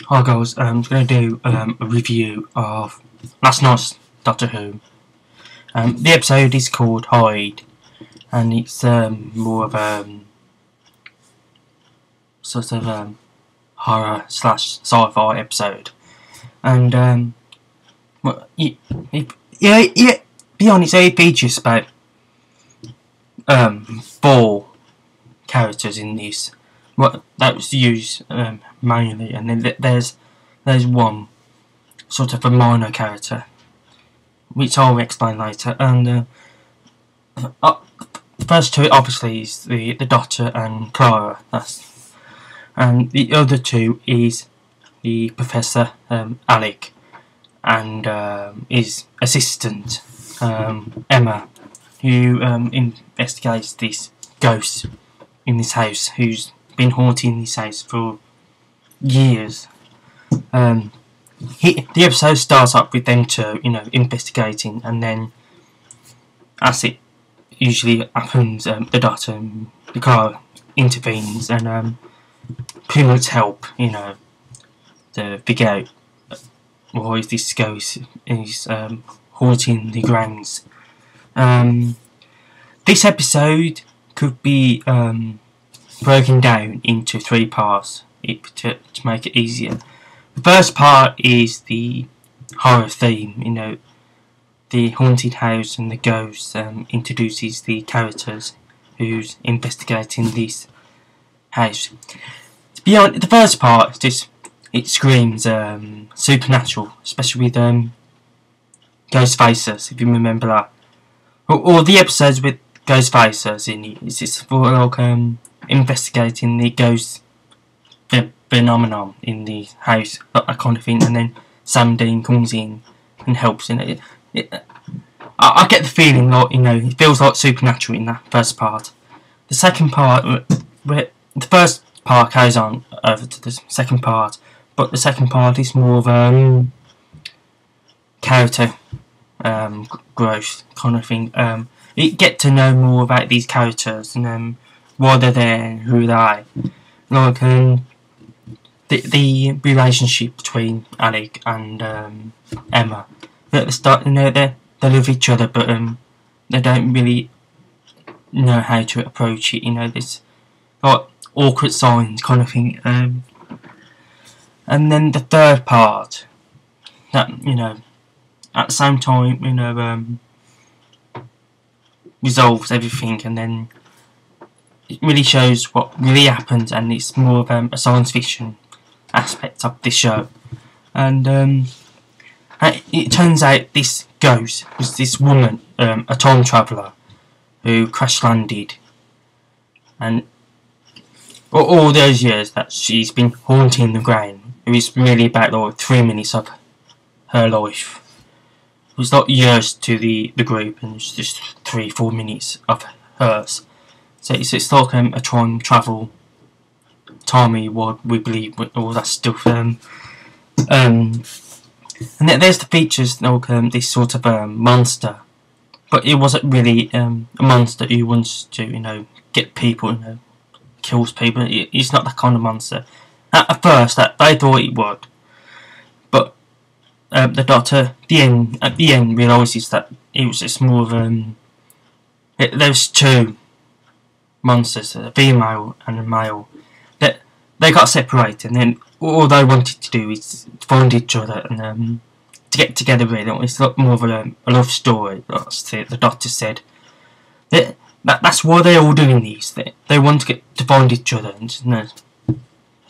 Hi guys, I'm going to do a review of last night's Doctor Who. The episode is called Hyde, and it's more of a sort of horror / sci-fi episode. And well, be honest, it features about four characters in this. What that was used manually, and then there's one sort of a minor character, which I'll explain later. And the first two obviously is the Doctor and Clara. And the other two is the Professor Alec and his assistant Emma, who investigates this ghost in this house, who's been haunting this house for years. The episode starts up with them two, investigating, and then, as it usually happens, the Doctor and the car intervenes and pretty much help, to figure out why this ghost is haunting the grounds. This episode could be broken down into three parts to make it easier. The first part is the horror theme, the haunted house and the ghost introduces the characters who's investigating this house. Beyond the first part, it screams supernatural, especially with Ghost Faces, if you remember that. Or the episodes with Ghost Faces in it, it's just for like investigating the ghost phenomenon in the house, that kind of thing, and then Sam Dean comes in and helps in it. I get the feeling like, it feels like supernatural in that first part. The second part, where the first part goes on over to the second part, but the second part is more of character growth kind of thing. You get to know more about these characters and why they're there and who they are. Like the relationship between Alec and Emma. At the start, they love each other, but they don't really know how to approach it. This like awkward signs kind of thing. And then the third part, that at the same time, resolves everything, and then it really shows what really happened, and it's more of a science fiction aspect of this show. And it turns out this ghost was this woman, a time traveller, who crash landed, and all those years that she's been haunting the ground, it was really about like 3 minutes of her life. It was not years to the group, and it's just 3-4 minutes of hers. So it's like a time travel, timey, what we believe, all that stuff. And there's the features, like this sort of monster, but it wasn't really a monster who wants to get people, kills people. It's not that kind of monster. At first, that they thought it would, but the Doctor, at the end, realises that it was just more of there's two monsters, a female and a male, that they got separated, and then all they wanted to do is find each other and to get together. Really, it's not more of a love story. That's the Doctor said. That's why they're all doing these. They want to get to find each other and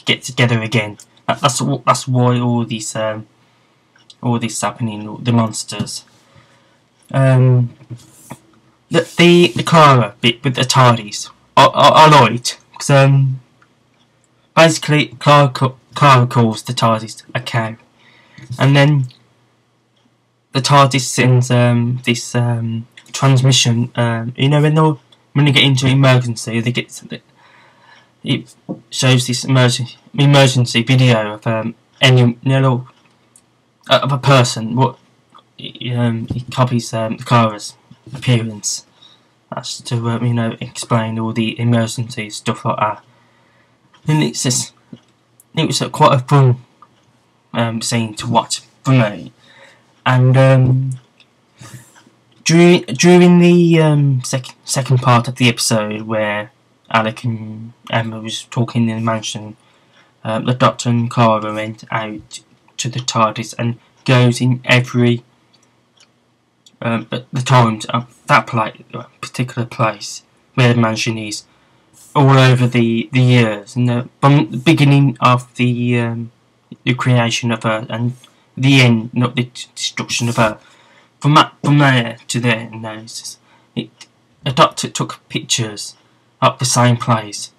get together again. That's why all this happening. The monsters. The Clara bit with the TARDIS, I liked, because basically Clara calls the TARDIS a cow, and then the TARDIS sends this transmission. When they get into emergency, it shows this emergency video of of a person. What it copies Clara's appearance. That's to explain all the emergency stuff like that. And it was quite a fun scene to watch for me. And during the second part of the episode, where Alec and Emma was talking in the mansion, the Doctor and Clara went out to the TARDIS and goes in every at the times of that particular place where the mansion is, all over the years, and from the beginning of the creation of Earth and the end, not the destruction of Earth. From there to there, the Doctor took pictures of the same place,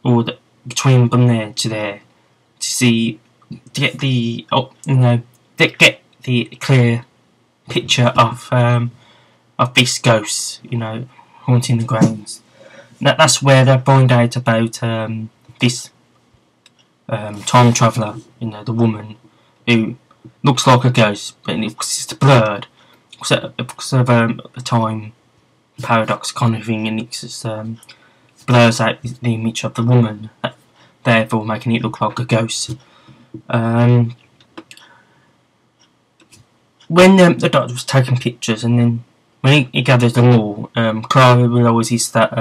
or between from there to there, to get the clear picture of this ghost, haunting the grounds. That's where they find out about this time traveller, the woman who looks like a ghost, but it's blurred because of the time paradox kind of thing, and it just blurs out the image of the woman, therefore making it look like a ghost. When the Doctor was taking pictures, and then when he gathers them all, Clara realises that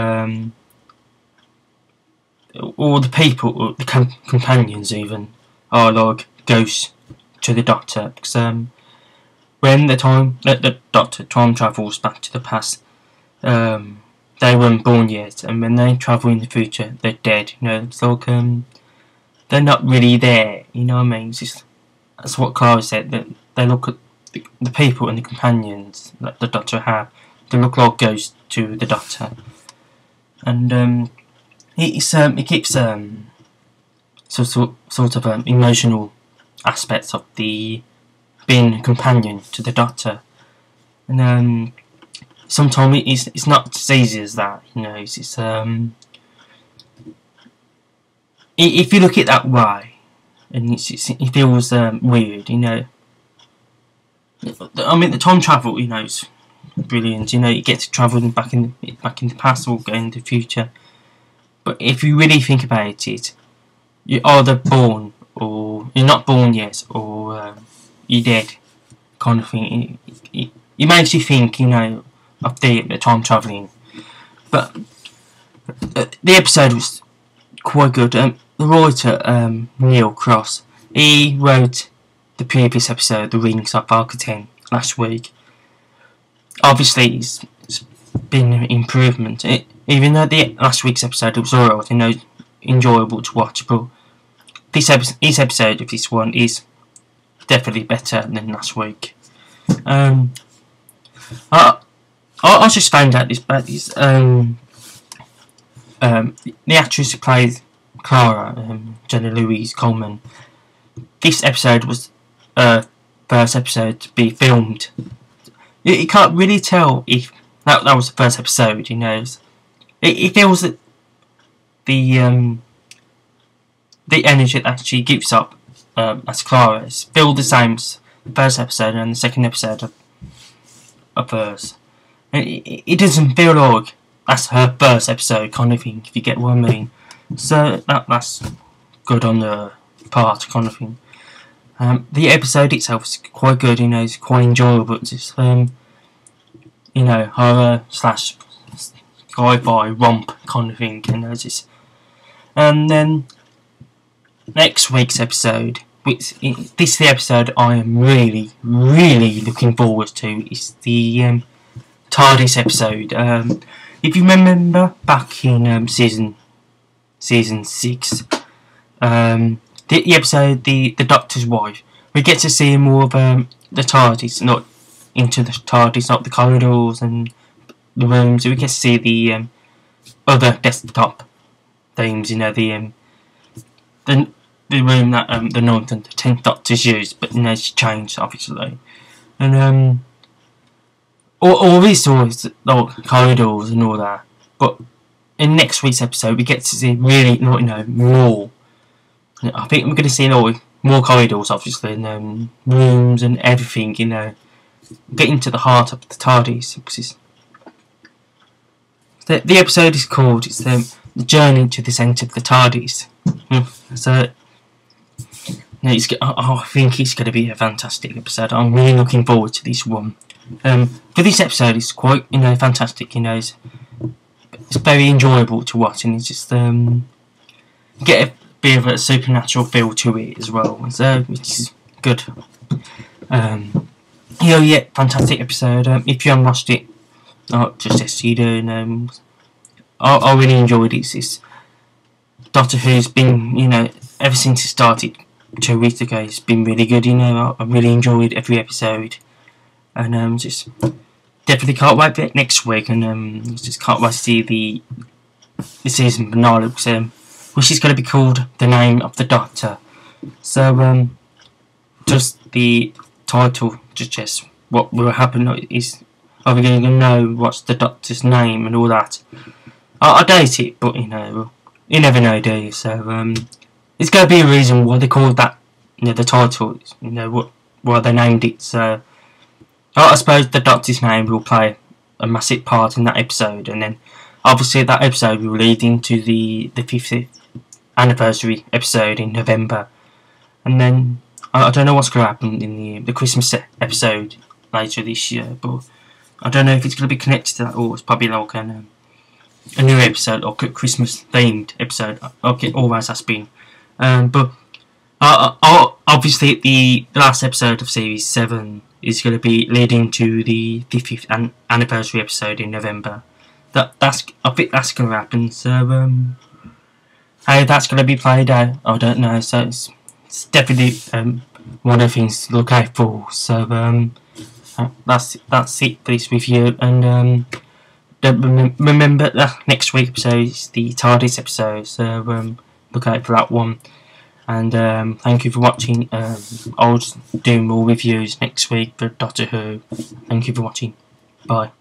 all the people, or the companions even, are like ghosts to the Doctor. Because when the Doctor time travels back to the past, they weren't born yet, and when they travel in the future, they're dead. It's like they're not really there. You know what I mean? That's what Clara said. That they look at the people and the companions that the Doctor have. They look like ghosts to the Doctor, and it keeps sort of emotional aspects of the being a companion to the Doctor, and sometimes it's not as easy as that. If you look at it that way, and it feels weird. I mean, the time travel, is brilliant. You get to travel back in the past or go in the future. But if you really think about it, you're either born or you're not born yet, or you're dead, kind of thing. It makes you think, of the time travelling. But the episode was quite good. The writer, Neil Cross, he wrote the previous episode, The Rings of Arcatan, last week. Obviously, it's been an improvement. Even though the last week's episode was alright, enjoyable to watch, but this episode of this one is definitely better than last week. I just found out this the actress who plays Clara, Jenna Louise Coleman. This episode was first episode to be filmed. You can't really tell if that was the first episode. It feels that the energy that she gives up as Clara is still the same as the first episode and the second episode of hers. It doesn't feel like that's her first episode kind of thing, if you get what I mean. So that's good on the part kind of thing. The episode itself is quite good, it's quite enjoyable. It's horror / sci-fi romp kind of thing, and then next week's episode, this is the episode I am really, really looking forward to. It's the TARDIS episode. If you remember back in season 6, the episode, the Doctor's wife, we get to see more of the TARDIS, not into the TARDIS, not the corridors and the rooms. We get to see the other desktop things, the room that the 9th and the 10th Doctors used, but it's changed obviously. And all these sorts of corridors and all that. But in next week's episode, we get to see really, more. I think we're going to see more corridors, obviously, and rooms and everything. Getting to the heart of the TARDIS. The episode is called The Journey to the Centre of the TARDIS. So I think it's going to be a fantastic episode. I'm really looking forward to this one. For this episode, it's quite fantastic. It's very enjoyable to watch, and it's just get a bit of a supernatural feel to it as well. So which is good. Yeah, fantastic episode. If you haven't watched it, just yes, you do. I really enjoyed it. It's Doctor Who's been, ever since it started 2 weeks ago, it's been really good. I really enjoyed every episode, and just definitely can't wait for it next week. And just can't wait to see the season finale, which is going to be called The Name of the Doctor. So just the title suggests what will happen. Are we going to know what's the Doctor's name and all that? I doubt it, but you never know, do you? So it's going to be a reason why they called that, the title. Why they named it. So I suppose the Doctor's name will play a massive part in that episode, and then obviously that episode will lead into the 50th anniversary episode in November, and then I don't know what's going to happen in the Christmas episode later this year, but I don't know if it's going to be connected to that, or it's probably like a new episode or Christmas themed episode. Okay, always has been. But obviously the last episode of series 7 is going to be leading to the 50th anniversary episode in November. I think that's going to happen. So how that's going to be played out, I don't know. So it's definitely one of the things to look out for. So that's it for this review, and remember that next week's episode is the TARDIS episode, so look out for that one. And thank you for watching. I'll do more reviews next week for Doctor Who. Thank you for watching. Bye.